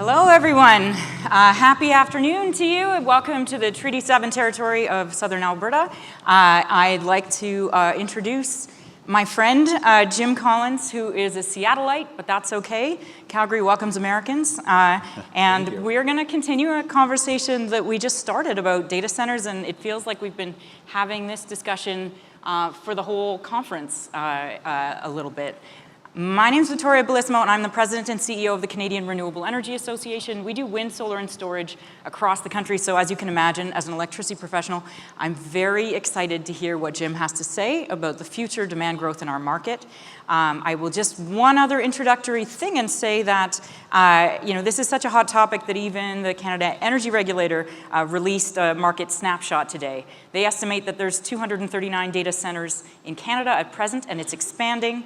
Hello, everyone. Happy afternoon to you, and welcome to the Treaty 7 territory of Southern Alberta. I'd like to introduce my friend, Jim Collins, who is a Seattleite, but that's okay. Calgary welcomes Americans. And we're going to continue a conversation that we just started about data centers, and it feels like we've been having this discussion for the whole conference a little bit. My name is Vittoria Bellissimo, and I'm the president and CEO of the Canadian Renewable Energy Association. We do wind, solar, and storage across the country, so as you can imagine, as an electricity professional, I'm very excited to hear what Jim has to say about the future demand growth in our market. I will just one other introductory thing and say that this is such a hot topic that even the Canada Energy Regulator released a market snapshot today. They estimate that there's 239 data centers in Canada at present, and it's expanding.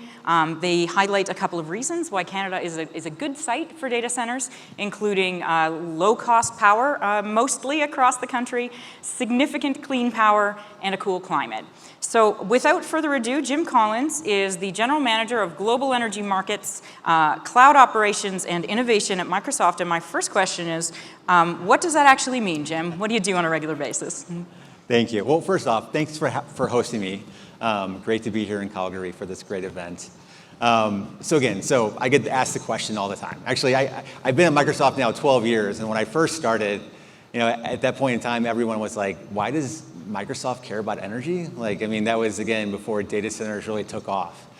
They highlight a couple of reasons why Canada is a good site for data centers, including low-cost power, mostly across the country, significant clean power, and a cool climate. So without further ado, Jim Collins is the General Manager of Global Energy Markets, Cloud Operations, and Innovation at Microsoft. And my first question is, what does that actually mean, Jim? What do you do on a regular basis? Thank you. Well, first off, thanks for hosting me. Great to be here in Calgary for this great event. So I get asked the question all the time. Actually, I've been at Microsoft now 12 years, and when I first started, at that point in time, everyone was like, why does Microsoft care about energy? That was, again, before data centers really took off.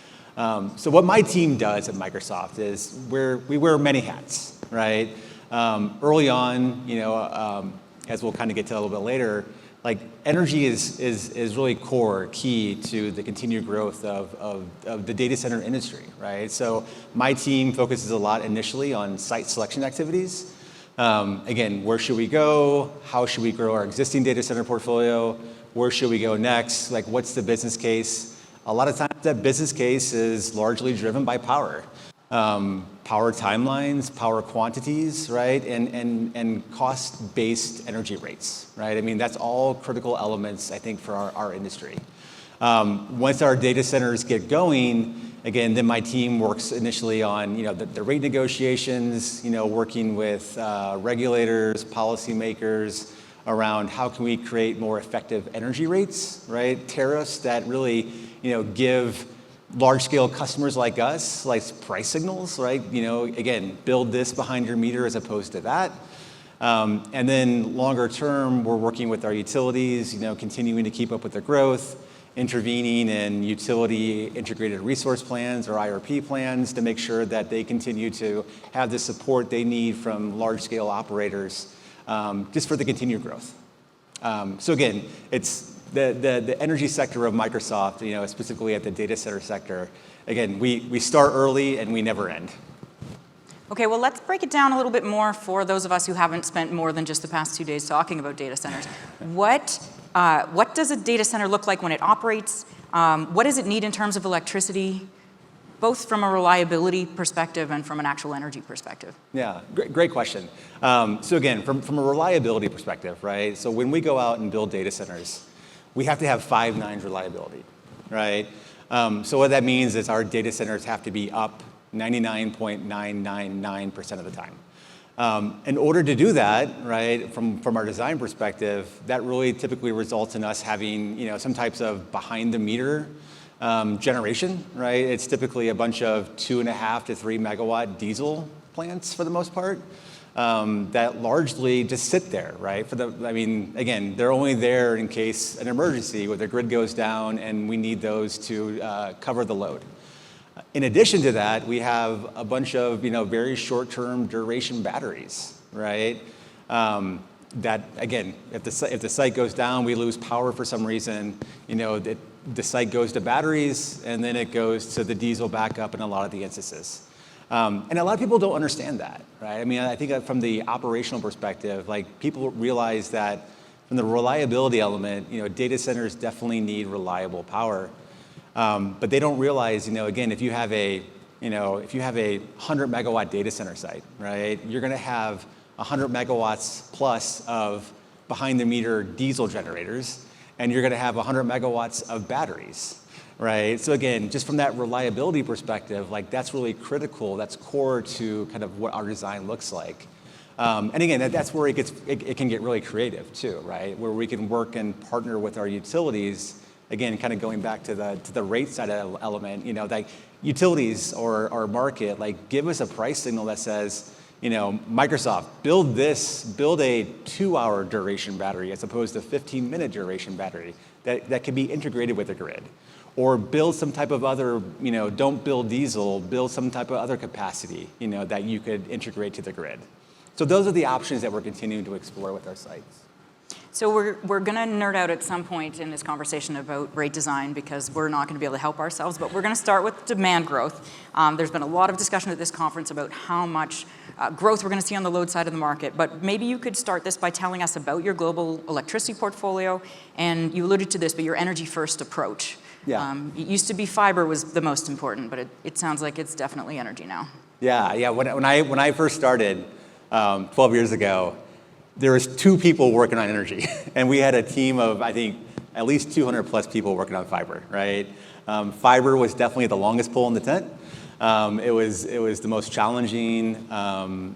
So what my team does at Microsoft is we wear many hats, right? Early on, as we'll kind of get to a little bit later, energy is really key to the continued growth of the data center industry, right? So my team focuses a lot initially on site selection activities. Again, where should we go? How should we grow our existing data center portfolio? Where should we go next? What's the business case? A lot of times that business case is largely driven by power. Power timelines, power quantities, right? And cost-based energy rates, right? That's all critical elements, I think, for our industry. Once our data centers get going, again, then my team works initially on the rate negotiations, working with regulators, policymakers around how can we create more effective energy rates, right? Tariffs that really give large-scale customers like us price signals, right? Again, build this behind your meter as opposed to that. And then longer term, we're working with our utilities, continuing to keep up with their growth, intervening in utility integrated resource plans or IRP plans to make sure that they continue to have the support they need from large-scale operators just for the continued growth. So again, it's the energy sector of Microsoft, specifically at the data center sector. Again, we start early and we never end. Okay, well, let's break it down a little bit more for those of us who haven't spent more than just the past 2 days talking about data centers. What does a data center look like when it operates? What does it need in terms of electricity, both from a reliability perspective and from an actual energy perspective? Yeah, great question. So again, from a reliability perspective, right? So when we go out and build data centers, we have to have 5 nines reliability, right? So what that means is our data centers have to be up 99.999% of the time. In order to do that, right, from our design perspective, that really typically results in us having, some types of behind-the-meter generation, right? It's typically a bunch of 2.5 to 3 megawatt diesel plants for the most part that largely just sit there, right? Again, they're only there in case an emergency where the grid goes down and we need those to cover the load. In addition to that, we have a bunch of very short-term duration batteries, right? That again, if the site goes down, we lose power for some reason. The site goes to batteries, and then it goes to the diesel backup in a lot of the instances. And a lot of people don't understand that, right? I think that from the operational perspective, people realize that from the reliability element, data centers definitely need reliable power. But they don't realize, again, if you have a 100 megawatt data center site, right, you're going to have 100 megawatts plus of behind the meter diesel generators, and you're going to have 100 megawatts of batteries, right? So again, just from that reliability perspective, that's really critical. That's core to kind of what our design looks like. And again, that's where it can get really creative too, right? Where we can work and partner with our utilities. Again, kind of going back to the rate side element, like utilities or our market, like give us a price signal that says, Microsoft, build a 2-hour duration battery as opposed to 15-minute duration battery that can be integrated with the grid. Or build some type of other, don't build diesel, build some type of other capacity, that you could integrate to the grid. So those are the options that we're continuing to explore with our sites. So we're going to nerd out at some point in this conversation about rate design because we're not going to be able to help ourselves, but we're going to start with demand growth. There's been a lot of discussion at this conference about how much growth we're going to see on the load side of the market, but maybe you could start this by telling us about your global electricity portfolio, and you alluded to this, but your energy-first approach. Yeah. It used to be fiber was the most important, but it sounds like it's definitely energy now. Yeah. When I first started 12 years ago, there was 2 people working on energy, and we had a team of, I think, at least 200 plus people working on fiber, right? Fiber was definitely the longest pole in the tent. It was the most challenging, and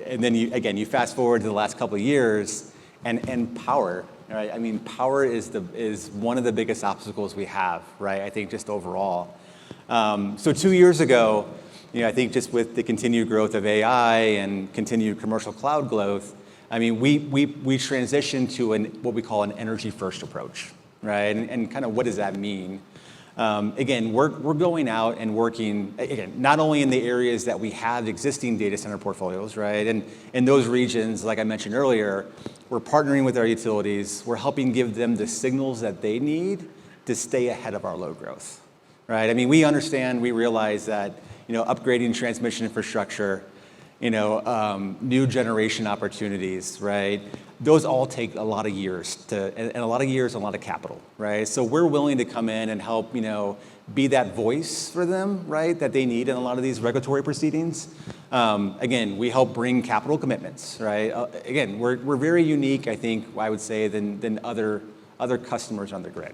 then you fast forward to the last couple of years, and power, right? I mean, power is one of the biggest obstacles we have, right? I think just overall. So 2 years ago, I think just with the continued growth of AI and continued commercial cloud growth, I mean, we transitioned to what we call an energy-first approach, right? And kind of what does that mean? Again, we're going out and working, again, not only in the areas that we have existing data center portfolios, right? And in those regions, like I mentioned earlier, we're partnering with our utilities. We're helping give them the signals that they need to stay ahead of our load growth, right? I mean, we realize that, upgrading transmission infrastructure, new generation opportunities, right? Those all take a lot of years and a lot of capital, right? So we're willing to come in and help, be that voice for them, right? That they need in a lot of these regulatory proceedings. Again, we help bring capital commitments, right? Again, we're very unique, I think, I would say, than other customers on the grid.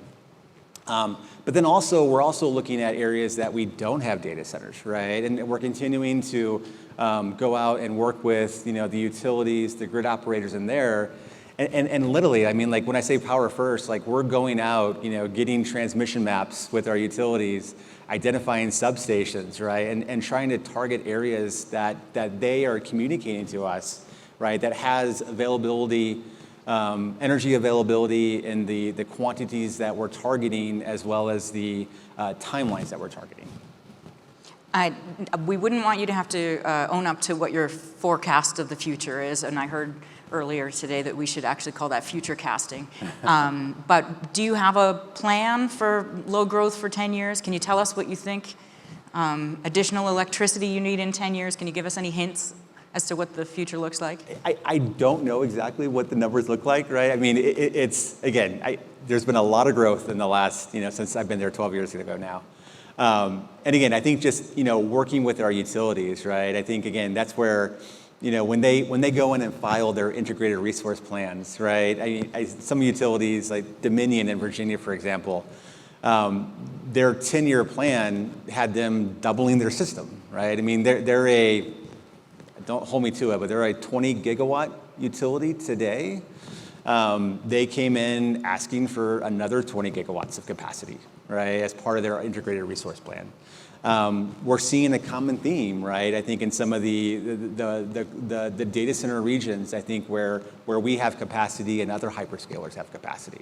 But then we're also looking at areas that we don't have data centers, right? And we're continuing to go out and work with, the utilities, the grid operators in there. And literally, I mean, like when I say power first, like we're going out, getting transmission maps with our utilities, identifying substations, right? And trying to target areas that they are communicating to us, right? That has availability, energy availability in the quantities that we're targeting, as well as the timelines that we're targeting. We wouldn't want you to have to own up to what your forecast of the future is, and I heard earlier today that we should actually call that future casting. But do you have a plan for load growth for 10 years? Can you tell us what you think additional electricity you need in 10 years? Can you give us any hints as to what the future looks like? I don't know exactly what the numbers look like, right? I mean, it's again, there's been a lot of growth in the last, since I've been there 12 years ago now. And again, I think just, working with our utilities, right? I think, again, that's where, when they go in and file their integrated resource plans, right? I mean, some utilities, like Dominion in Virginia, for example, their 10-year plan had them doubling their system, right? I mean, they're don't hold me to it, but they're a 20 gigawatt utility today. They came in asking for another 20 gigawatts of capacity, right, as part of their integrated resource plan. We're seeing a common theme, right? I think in some of the data center regions, I think where we have capacity and other hyperscalers have capacity.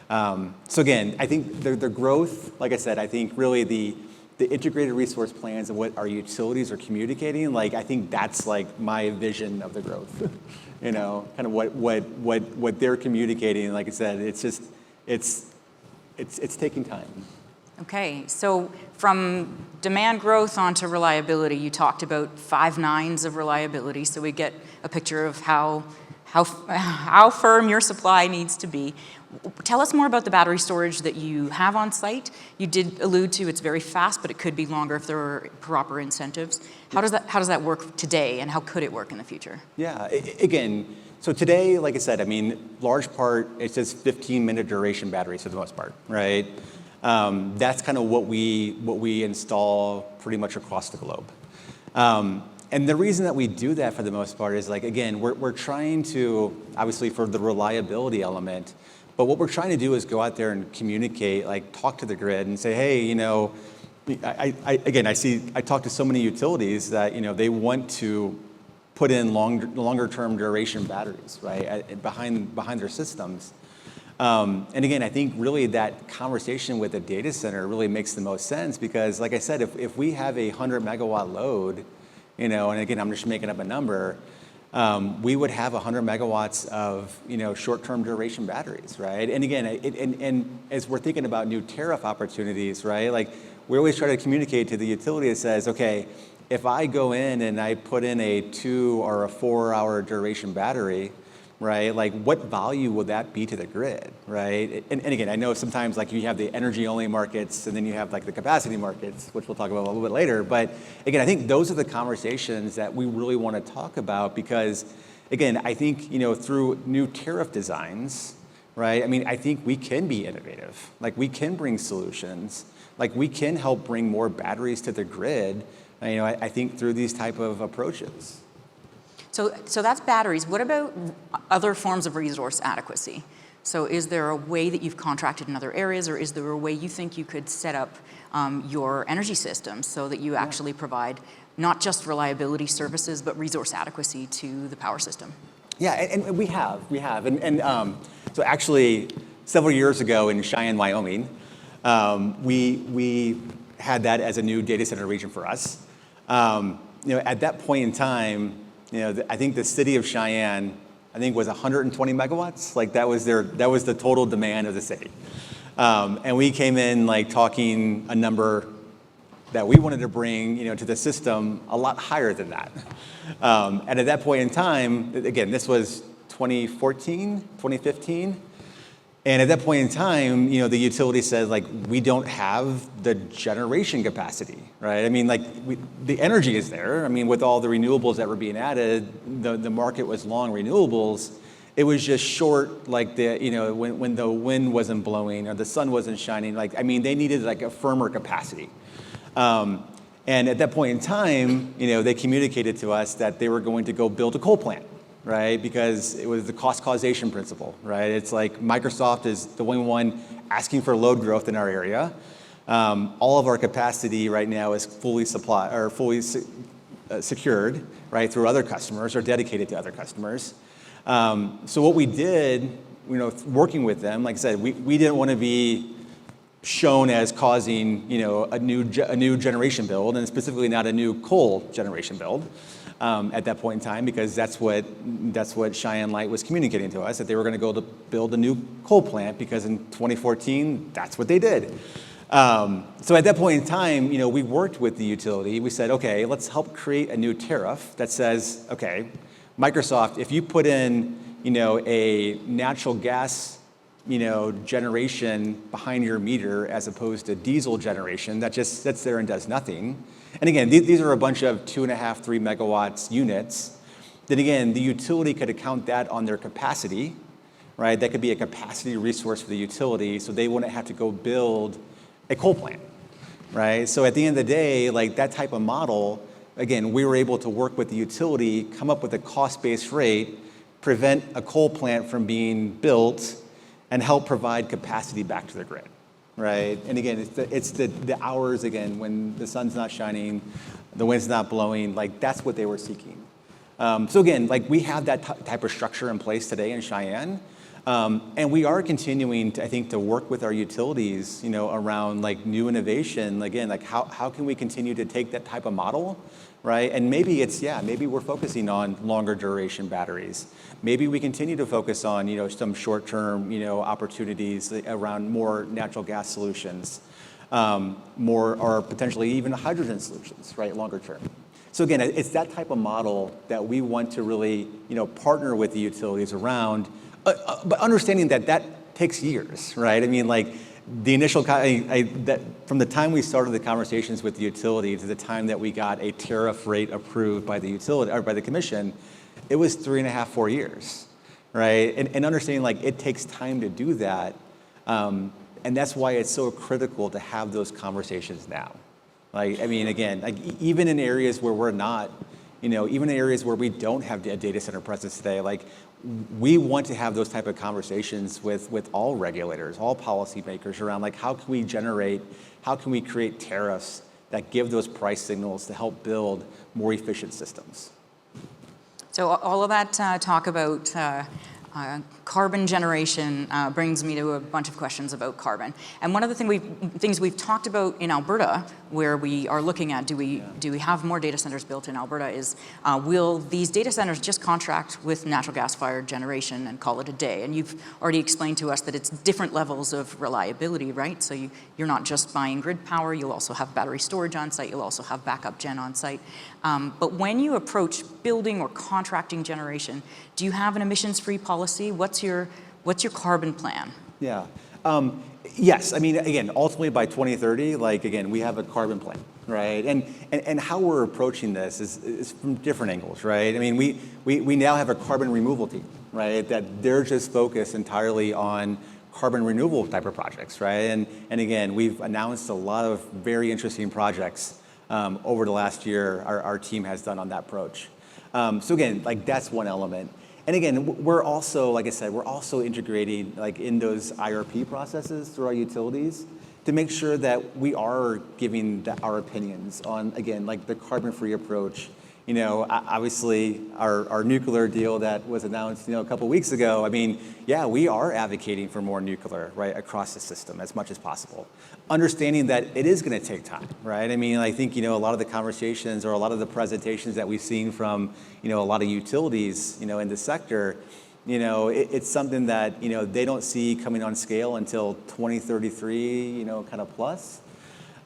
So again, I think the growth, like I said, I think really the integrated resource plans and what our utilities are communicating, like I think that's like my vision of the growth. Kind of what they're communicating. Like I said, it's taking time. Okay, so from demand growth onto reliability, you talked about 5 nines of reliability, so we get a picture of how firm your supply needs to be. Tell us more about the battery storage that you have on site. You did allude to it's very fast, but it could be longer if there were proper incentives. How does that work today, and how could it work in the future? Yeah, again, so today, like I said, I mean, large part, it's just 15-minute duration batteries for the most part, right? That's kind of what we install pretty much across the globe. And the reason that we do that for the most part is like, again, we're trying to, obviously for the reliability element, but what we're trying to do is go out there and communicate, like talk to the grid and say, hey, I talk to so many utilities that, they want to put in longer term duration batteries, right, behind their systems. And again, I think really that conversation with the data center really makes the most sense because, like I said, if we have a 100 megawatt load, and again, I'm just making up a number, we would have 100 megawatts of, short-term duration batteries, right? And again, and as we're thinking about new tariff opportunities, right, like we always try to communicate to the utility that says, okay, if I go in and I put in a 2 or a 4 hour duration battery, right, like what value will that be to the grid, right? And again, I know sometimes like you have the energy only markets and then you have like the capacity markets, which we'll talk about a little bit later. But again, I think those are the conversations that we really want to talk about because again, I think, through new tariff designs, right? I mean, I think we can be innovative. Like we can bring solutions, like we can help bring more batteries to the grid, I think through these type of approaches. So that's batteries. What about other forms of resource adequacy? So is there a way that you've contracted in other areas, or is there a way you think you could set up your energy system so that you actually provide not just reliability services, but resource adequacy to the power system? Yeah, and we have. And so actually, several years ago in Cheyenne, Wyoming, we had that as a new data center region for us. At that point in time, I think the city of Cheyenne, was 120 megawatts. Like that was the total demand of the city. And we came in like talking a number that we wanted to bring, to the system a lot higher than that. And at that point in time, again, this was 2014, 2015. And at that point in time, the utility said, like, we don't have the generation capacity, right? I mean, like, the energy is there. I mean, with all the renewables that were being added, the market was long renewables. It was just short, like, when the wind wasn't blowing or the sun wasn't shining. Like, I mean, they needed, like, a firmer capacity. And at that point in time, they communicated to us that they were going to go build a coal plant. Right, because it was the cost causation principle, right? It's like Microsoft is the only one asking for load growth in our area. All of our capacity right now is fully secured, right, through other customers or dedicated to other customers. So what we did, working with them, like I said, we didn't want to be shown as causing, a new generation build, and specifically not a new coal generation build. At that point in time, because that's what Cheyenne Light was communicating to us, that they were going to go to build a new coal plant because in 2014, that's what they did. So at that point in time, we worked with the utility. We said, okay, let's help create a new tariff that says, okay, Microsoft, if you put in, a natural gas, generation behind your meter as opposed to diesel generation that just sits there and does nothing. And again, these are a bunch of 2.5, 3 megawatts units. Then again, the utility could account that on their capacity, right? That could be a capacity resource for the utility, so they wouldn't have to go build a coal plant, right? So at the end of the day, like that type of model, again, we were able to work with the utility, come up with a cost-based rate, prevent a coal plant from being built, and help provide capacity back to the grid. Right, and again, it's the hours again when the sun's not shining, the wind's not blowing. Like that's what they were seeking. So again, like we have that type of structure in place today in Cheyenne, and we are continuing to, I think, to work with our utilities, around like new innovation. Again, like how can we continue to take that type of model, right? And maybe maybe we're focusing on longer duration batteries. Maybe we continue to focus on, some short-term, opportunities around more natural gas solutions, more or potentially even hydrogen solutions, right, longer term. So again, it's that type of model that we want to really, partner with the utilities around, but understanding that takes years, right? I mean, like the initial, from the time we started the conversations with the utility to the time that we got a tariff rate approved by the utility or by the commission, it was 3.5, 4 years, right? And understanding like it takes time to do that, and that's why it's so critical to have those conversations now. Like, I mean, again, like even in areas where we're not, even in areas where we don't have a data center presence today, like we want to have those type of conversations with all regulators, all policymakers around like how can we create tariffs that give those price signals to help build more efficient systems. So all of that talk about carbon generation brings me to a bunch of questions about carbon. And one of the things we've talked about in Alberta, where we are looking at do we have more data centers built in Alberta, is will these data centers just contract with natural gas-fired generation and call it a day? And you've already explained to us that it's different levels of reliability, right? So you're not just buying grid power, you'll also have battery storage on site, you'll also have backup gen on site. But when you approach building or contracting generation, do you have an emissions-free policy? What's your carbon plan? Yeah. Yes. I mean, again, ultimately by 2030, like again, we have a carbon plan, right? And how we're approaching this is from different angles, right? I mean, we now have a carbon removal team, right? That they're just focused entirely on carbon removal type of projects, right? And again, we've announced a lot of very interesting projects over the last year. Our team has done on that approach. So again, like that's one element. And again, we're also, like I said, we're also integrating like in those IRP processes through our utilities to make sure that we are giving our opinions on, again, like the carbon-free approach. Obviously our nuclear deal that was announced, a couple weeks ago, I mean, yeah, we are advocating for more nuclear, right, across the system as much as possible. Understanding that it is going to take time, right? I mean, I think, a lot of the conversations or a lot of the presentations that we've seen from, a lot of utilities, in the sector, it's something that, they don't see coming on scale until 2033, kind of plus.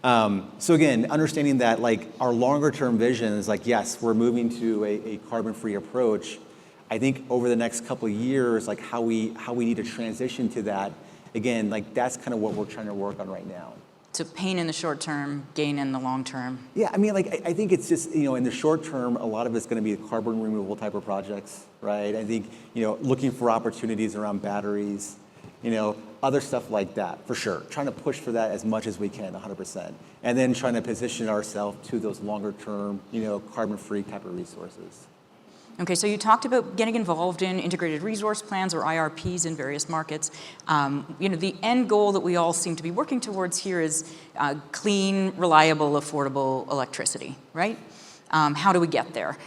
So again, understanding that like our longer term vision is like, yes, we're moving to a carbon-free approach. I think over the next couple of years, like how we need to transition to that, again, like that's kind of what we're trying to work on right now. So pain in the short term, gain in the long term. Yeah, I mean, like I think it's just, in the short term, a lot of it's going to be carbon removal type of projects, right? I think, looking for opportunities around batteries, other stuff like that, for sure. Trying to push for that as much as we can, 100%. And then trying to position ourselves to those longer term, carbon-free type of resources. Okay, so you talked about getting involved in integrated resource plans or IRPs in various markets. The end goal that we all seem to be working towards here is clean, reliable, affordable electricity, right? How do we get there?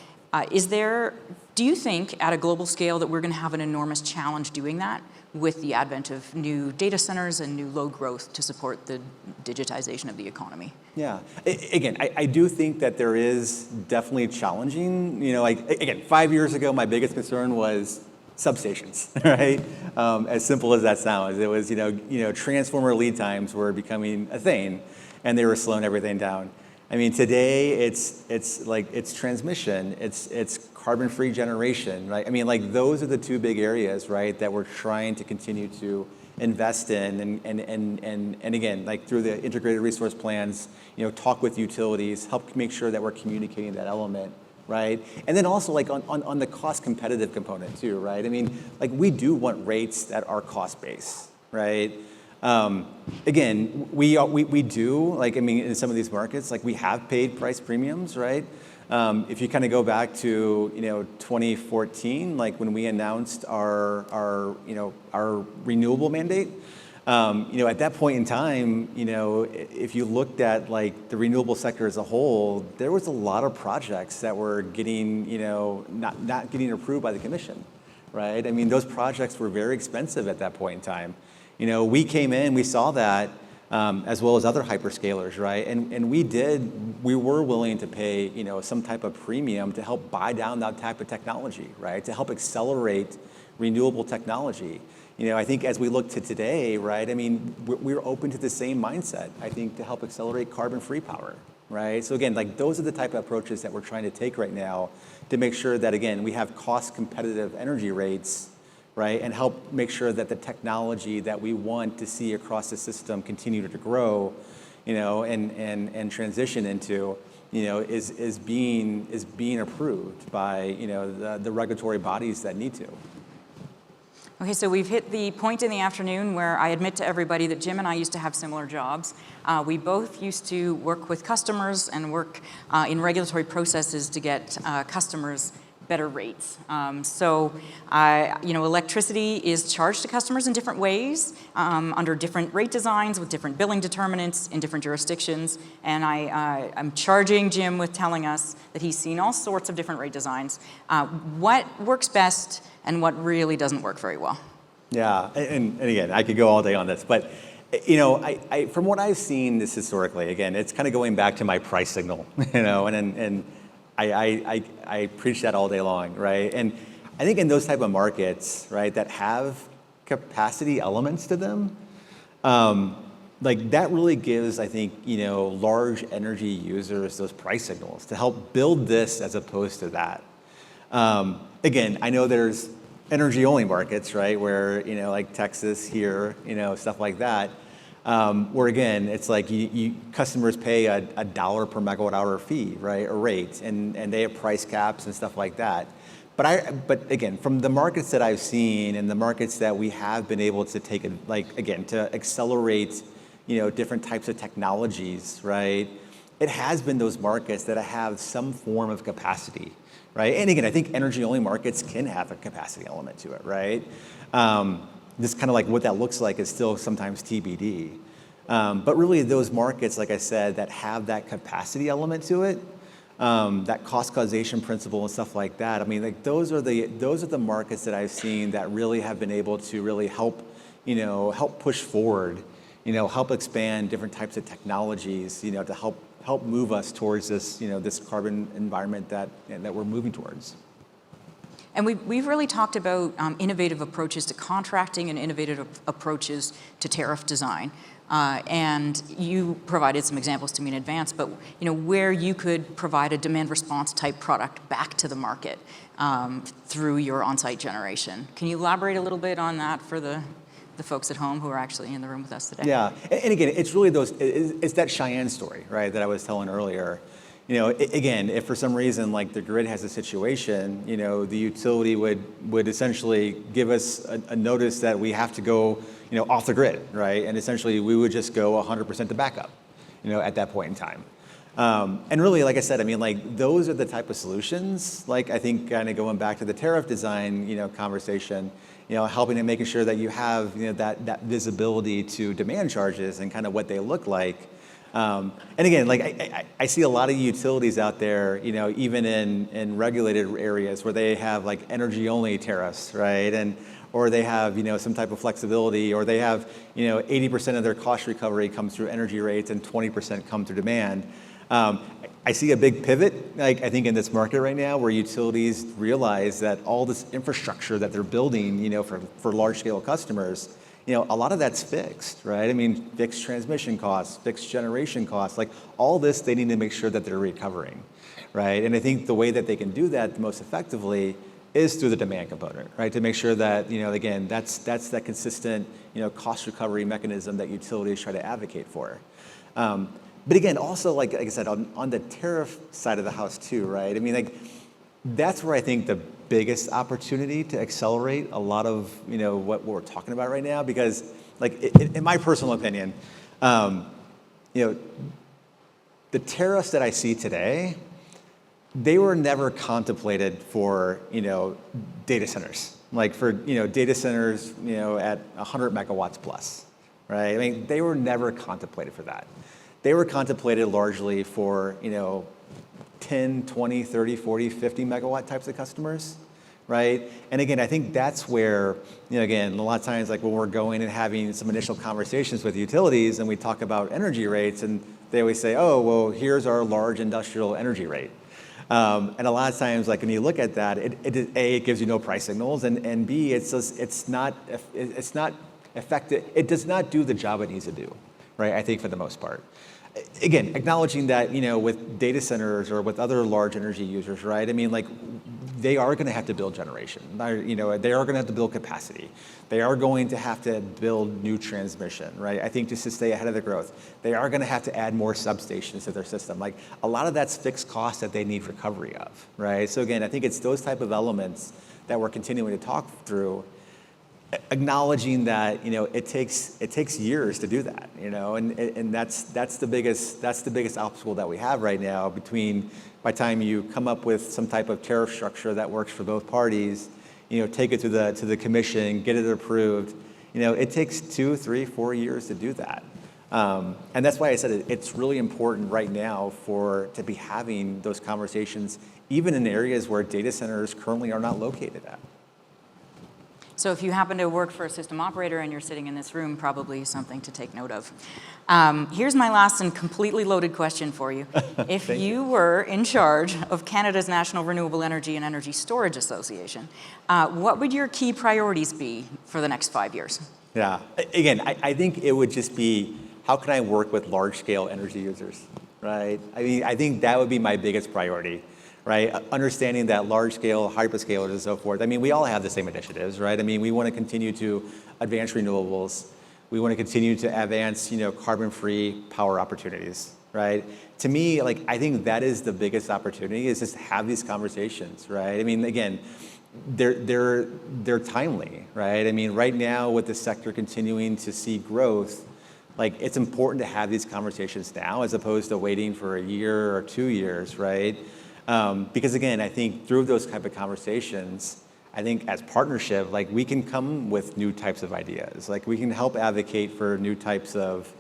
Do you think at a global scale that we're going to have an enormous challenge doing that with the advent of new data centers and new load growth to support the digitization of the economy? Yeah, again, I do think that there is definitely challenging, again, 5 years ago, my biggest concern was substations, right? As simple as that sounds, it was, transformer lead times were becoming a thing and they were slowing everything down. I mean, today it's transmission, it's carbon-free generation, right? I mean, like those are the two big areas, right, that we're trying to continue to invest in, and again, like through the integrated resource plans, talk with utilities, help make sure that we're communicating that element, right? And then also like on the cost competitive component too, right? I mean, like we do want rates that are cost based, right? Again, we do, like, I mean, in some of these markets, like we have paid price premiums, right? If you kind of go back to, 2014, like when we announced our renewable mandate, at that point in time, if you looked at like the renewable sector as a whole, there was a lot of projects that were getting, not getting approved by the commission, right? I mean, those projects were very expensive at that point in time. We came in, we saw that, as well as other hyperscalers, right? And we were willing to pay, some type of premium to help buy down that type of technology, right? To help accelerate renewable technology. I think as we look to today, right? I mean, we're open to the same mindset, I think, to help accelerate carbon-free power, right? So again, like those are the type of approaches that we're trying to take right now to make sure that, again, we have cost-competitive energy rates, right, and help make sure that the technology that we want to see across the system continue to grow, and transition into, is being approved by, the regulatory bodies that need to. Okay, so we've hit the point in the afternoon where I admit to everybody that Jim and I used to have similar jobs. We both used to work with customers and work in regulatory processes to get customers better rates. Electricity is charged to customers in different ways, under different rate designs with different billing determinants in different jurisdictions. And I'm charging Jim with telling us that he's seen all sorts of different rate designs. What works best and what really doesn't work very well? Yeah, and again, I could go all day on this, but I from what I've seen this historically, again, it's kind of going back to my price signal, and I preach that all day long, right? And I think in those type of markets, right, that have capacity elements to them, like that really gives, I think, large energy users those price signals to help build this as opposed to that. Again, I know there's energy-only markets, right, where, like Texas here, stuff like that, where again, it's like customers pay a $1 per megawatt hour fee, right, or rate, and they have price caps and stuff like that. But again, from the markets that I've seen and the markets that we have been able to take, to accelerate, different types of technologies, right, it has been those markets that have some form of capacity, right? And again, I think energy-only markets can have a capacity element to it, right? Just kind of like what that looks like is still sometimes TBD. But really those markets, like I said, that have that capacity element to it, that cost causation principle and stuff like that, I mean, like those are the markets that I've seen that really have been able to really help push forward, help expand different types of technologies, to help move us towards this, this carbon environment that we're moving towards. And we've really talked about innovative approaches to contracting and innovative approaches to tariff design. And you provided some examples to me in advance, but where you could provide a demand response type product back to the market through your on-site generation. Can you elaborate a little bit on that for the folks at home who are actually in the room with us today? Yeah, and again, it's really it's that Cheyenne story, right, that I was telling earlier. Again, if for some reason like the grid has a situation, the utility would essentially give us a notice that we have to go, off the grid, right? And essentially we would just go 100% to backup, at that point in time. And really, like I said, I mean, like those are the type of solutions, like I think kind of going back to the tariff design, conversation, helping and making sure that you have, that visibility to demand charges and kind of what they look like. And again, like I see a lot of utilities out there, even in regulated areas where they have like energy-only tariffs, right? Or they have, some type of flexibility, or they have, 80% of their cost recovery comes through energy rates and 20% come through demand. I see a big pivot, like I think in this market right now, where utilities realize that all this infrastructure that they're building, for large-scale customers, a lot of that's fixed, right? I mean, fixed transmission costs, fixed generation costs, like all this, they need to make sure that they're recovering, right? And I think the way that they can do that most effectively is through the demand component, right? To make sure that, again, that's that consistent, cost recovery mechanism that utilities try to advocate for. But again, also, like I said, on the tariff side of the house too, right? I mean, like, that's where I think the biggest opportunity to accelerate a lot of, what we're talking about right now, because like, in my personal opinion, the tariffs that I see today, they were never contemplated for, data centers, like for, data centers, at 100 megawatts plus, right? I mean, they were never contemplated for that. They were contemplated largely for, 10, 20, 30, 40, 50 megawatt types of customers, right? And again, I think that's where, again, a lot of times, like when we're going and having some initial conversations with utilities and we talk about energy rates, and they always say, oh, well, here's our large industrial energy rate. And a lot of times, like when you look at that, it gives you no price signals, and B, it's not effective. It does not do the job it needs to do, right? I think for the most part. Again, acknowledging that, with data centers or with other large energy users, right? I mean, like, they are going to have to build generation. They are going to have to build capacity. They are going to have to build new transmission, right? I think just to stay ahead of the growth. They are going to have to add more substations to their system. Like, a lot of that's fixed costs that they need recovery of, right? So again, I think it's those type of elements that we're continuing to talk through. acknowledging that, it takes years to do that, and that's the biggest obstacle that we have right now by the time you come up with some type of tariff structure that works for both parties, take it to the commission, get it approved, it takes 2, 3, 4 years to do that. And that's why I said it's really important right now to be having those conversations, even in areas where data centers currently are not located at. So if you happen to work for a system operator and you're sitting in this room, probably something to take note of. Here's my last and completely loaded question for you. If you were in charge of Canada's National Renewable Energy and Energy Storage Association, what would your key priorities be for the next 5 years? Yeah, again, I think it would just be, how can I work with large-scale energy users, right? I mean, I think that would be my biggest priority, right? Understanding that large-scale hyperscalers and so forth, I mean, we all have the same initiatives, right? I mean, we want to continue to advance renewables. We want to continue to advance, carbon-free power opportunities, right? To me, I think that is the biggest opportunity, is just have these conversations, right? I mean, again, they're timely, right? I mean, right now with the sector continuing to see growth, it's important to have these conversations now as opposed to waiting for a year or 2 years, right? Because again, I think through those type of conversations, I think as partnership, we can come with new types of ideas. We can help advocate for new types of,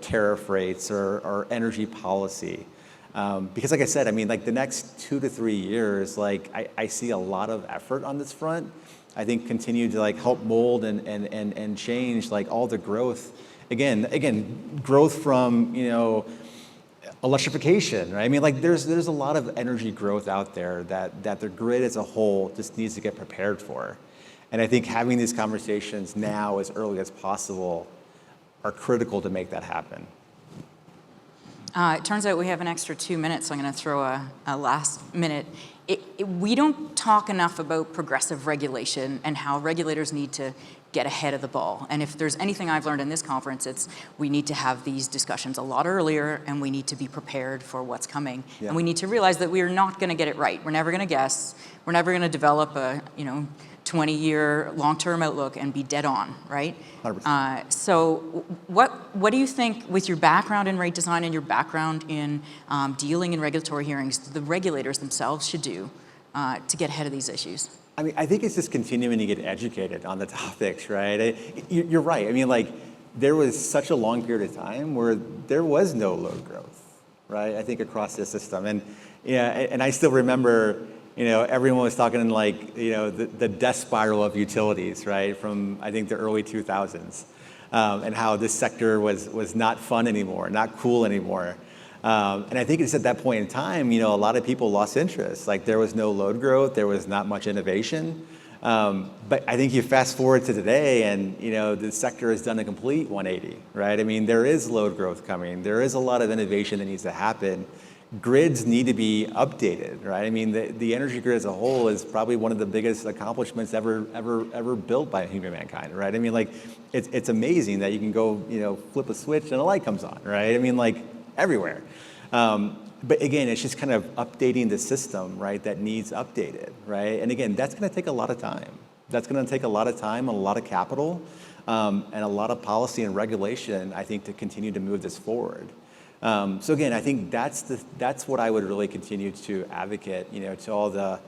tariff rates or energy policy. Because like I said, I mean, the next 2 to 3 years, I see a lot of effort on this front. I think continue to help mold and change all the growth. Again, growth from, electrification, right? I mean, there's a lot of energy growth out there that the grid as a whole just needs to get prepared for. And I think having these conversations now as early as possible are critical to make that happen. It turns out we have an extra 2 minutes, so I'm going to throw a last minute. We don't talk enough about progressive regulation and how regulators need to get ahead of the ball. And if there's anything I've learned in this conference, it's we need to have these discussions a lot earlier, and we need to be prepared for what's coming. Yeah. And we need to realize that we're not going to get it right. We're never going to guess. We're never going to develop a 20-year long-term outlook and be dead on, right? 100%. So what do you think, with your background in rate design and your background in dealing in regulatory hearings, the regulators themselves should do to get ahead of these issues? I mean, I think it's just continuing to get educated on the topics, right? You're right. I mean, there was such a long period of time where there was no load growth, right? I think across the system. And and I still remember, everyone was talking in the death spiral of utilities, right? From, I think, the early 2000s, and how this sector was not fun anymore, not cool anymore. And I think it's at that point in time, a lot of people lost interest. There was no load growth, there was not much innovation. But I think you fast forward to today and, the sector has done a complete 180, right? I mean, there is load growth coming. There is a lot of innovation that needs to happen. Grids need to be updated, right? I mean, the energy grid as a whole is probably one of the biggest accomplishments ever built by humankind, right? I mean, it's amazing that you can go, flip a switch and a light comes on, right? I mean, everywhere. But again, it's just kind of updating the system, right, that needs updated, right? And again, that's going to take a lot of time. That's going to take a lot of time and a lot of capital and a lot of policy and regulation, I think, to continue to move this forward. So again, I think that's what I would really continue to advocate, to all the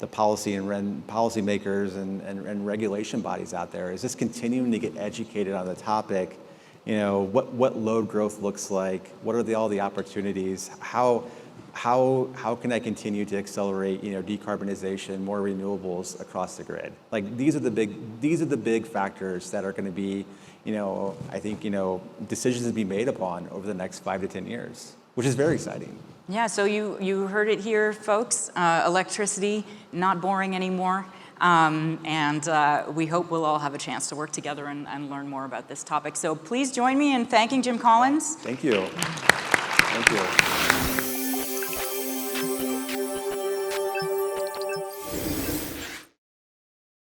policy and policymakers and regulation bodies out there, is just continuing to get educated on the topic. What load growth looks like, what are all the opportunities, how can I continue to accelerate, decarbonization, more renewables across the grid? These are the big factors that are going to be, I think, decisions to be made upon over the next 5 to 10 years, which is very exciting. Yeah, so you heard it here, folks. Electricity, not boring anymore. And we hope we'll all have a chance to work together and learn more about this topic. So please join me in thanking Jim Collins. Thank you. Thank you.